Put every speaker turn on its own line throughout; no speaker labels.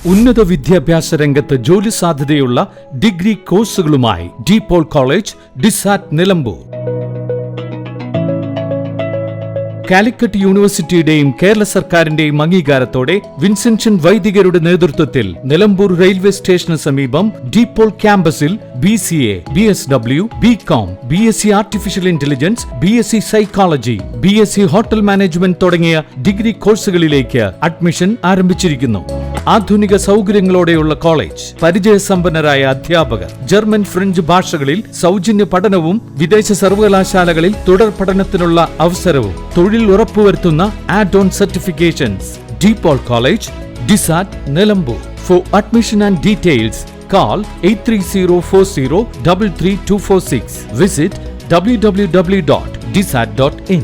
ഉന്നത വിദ്യാഭ്യാസ രംഗത്ത് ജോലി സാധ്യതയുള്ള ഡിഗ്രി കോഴ്സുകളുമായി DPOL കോളേജ്, ഡിസാറ്റ്, നിലമ്പൂർ. കാലിക്കറ്റ് യൂണിവേഴ്സിറ്റിയുടെയും കേരള സർക്കാരിന്റെയും അംഗീകാരത്തോടെ വിൻസെൻഷൻ വൈദികരുടെ നേതൃത്വത്തിൽ നിലമ്പൂർ റെയിൽവേ സ്റ്റേഷന് സമീപം DPOL ക്യാമ്പസിൽ BCA, BSW, BCom, BSc artificial intelligence, BSc psychology, BSc hotel management തുടങ്ങിയ ഡിഗ്രി കോഴ്സുകളിലേക്ക് അഡ്മിഷൻ ആരംഭിച്ചിരിക്കുന്നു. ആധുനിക സൗകര്യങ്ങളോടെയുള്ള കോളേജ്, പരിചയസമ്പന്നരായ അധ്യാപകർ, ജർമ്മൻ, ഫ്രഞ്ച് ഭാഷകളിൽ സൗജന്യ പഠനവും വിദേശ സർവകലാശാലകളിൽ തുടർ പഠനത്തിനുള്ള അവസരവും തൊഴിൽ ഉറപ്പുവരുത്തുന്ന add on certifications. DPOL college, ഡിസാറ്റ്, Nilambur. For admission and details call 8304033246. Visit www.disat.in.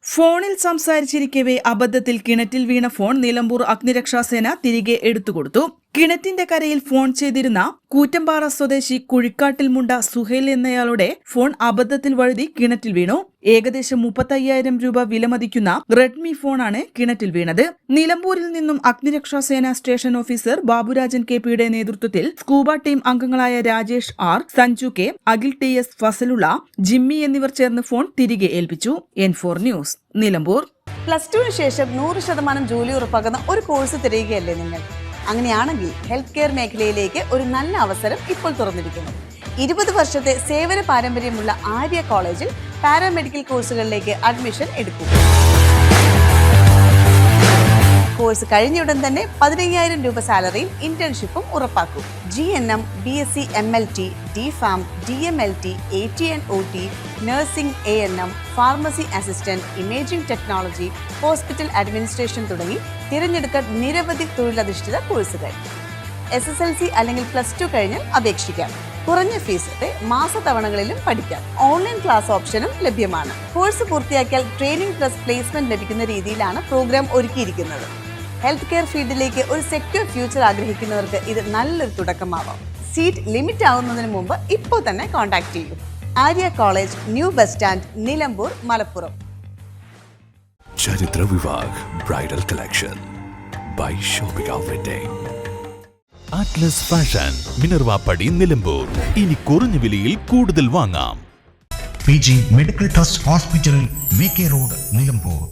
ഫോണിൽ സംസാരിച്ചിരിക്കവേ അബദ്ധത്തിൽ കിണറ്റിൽ വീണ ഫോൺ നിലമ്പൂർ അഗ്നിരക്ഷാസേന തിരികെ എടുത്തുകൊടുത്തു. കിണറ്റിന്റെ കരയിൽ ഫോൺ ചെയ്തിരുന്ന കൂറ്റമ്പാറ സ്വദേശി കുഴിക്കാട്ടിൽ മുണ്ട സുഹേൽ എന്നയാളുടെ ഫോൺ അബദ്ധത്തിൽ വഴുതി കിണറ്റിൽ വീണു. ഏകദേശം 35,000 രൂപ വിലമതിക്കുന്ന റെഡ്മി ഫോണാണ് കിണറ്റിൽ വീണത്. നിലമ്പൂരിൽ നിന്നും അഗ്നിരക്ഷാസേന സ്റ്റേഷൻ ഓഫീസർ ബാബുരാജൻ KPയുടെ നേതൃത്വത്തിൽ സ്കൂബ ടീം അംഗങ്ങളായ Rajesh R, Sanju K, Akhil TS, Fasalulla, Jimmy എന്നിവർ ചേർന്ന് ഫോൺ തിരികെ ഏൽപ്പിച്ചു. N4 news, Nilambur.
+2 ശേഷം 100% ജോലി ഉറപ്പാക്കുന്ന ഒരു കോഴ്സ് തിരയുകയല്ലേ നിങ്ങൾ? അങ്ങനെയാണെങ്കിൽ ഹെൽത്ത് കെയർ മേഖലയിലേക്ക് ഒരു നല്ല അവസരം ഇപ്പോൾ തുറന്നിരിക്കുന്നു. 20 വർഷത്തെ സേവന പാരമ്പര്യമുള്ള ആര്യ കോളേജിൽ പാരാമെഡിക്കൽ കോഴ്സുകളിലേക്ക് അഡ്മിഷൻ എടുക്കും. കോഴ്സ് കഴിഞ്ഞയുടൻ തന്നെ 15,000 രൂപ സാലറിയും ഇന്റേൺഷിപ്പും ഉറപ്പാക്കും. GNM, BSc MLT, DPharm, DMLT, AT&OT, nursing, ANM, pharmacy assistant, imaging technology, hospital administration തുടങ്ങി തിരഞ്ഞെടുക്കാൻ നിരവധി തൊഴിലധിഷ്ഠിത കോഴ്സുകൾ. SSLC അല്ലെങ്കിൽ +2 കഴിഞ്ഞാൽ അപേക്ഷിക്കാം. കുറഞ്ഞ ഫീസോടെ മാസത്തവണകളിലും പഠിക്കാം. ഓൺലൈൻ ക്ലാസ് ഓപ്ഷനും ലഭ്യമാണ്. കോഴ്സ് പൂർത്തിയാക്കിയാൽ ട്രെയിനിങ് പ്ലസ് പ്ലേസ്മെന്റ് ലഭിക്കുന്ന രീതിയിലാണ് പ്രോഗ്രാം ഒരുക്കിയിരിക്കുന്നത്. ഹെൽത്ത് കെയർ ഫീൽഡിലേക്ക് ഒരു സെക്യൂർ ഫ്യൂച്ചർ ആഗ്രഹിക്കുന്നവർക്ക് ഇത് നല്ലൊരു തുടക്കമാവാം. സീറ്റ് ലിമിറ്റ് ആവുന്നതിന് മുമ്പ് ഇപ്പോൾ തന്നെ കോൺടാക്ട് ചെയ്യൂ. Arya college, new bus stand, Nilambur, Malappuram.
Charithra Vivah bridal collection by shopping wedding. Atlas fashion, Minerva Padi, Nilambur. ഇനി കുറഞ്ഞ വിലയിൽ കൂടുതൽ വാങ്ങാം.
PG medical trust hospital, VK road, Nilambur.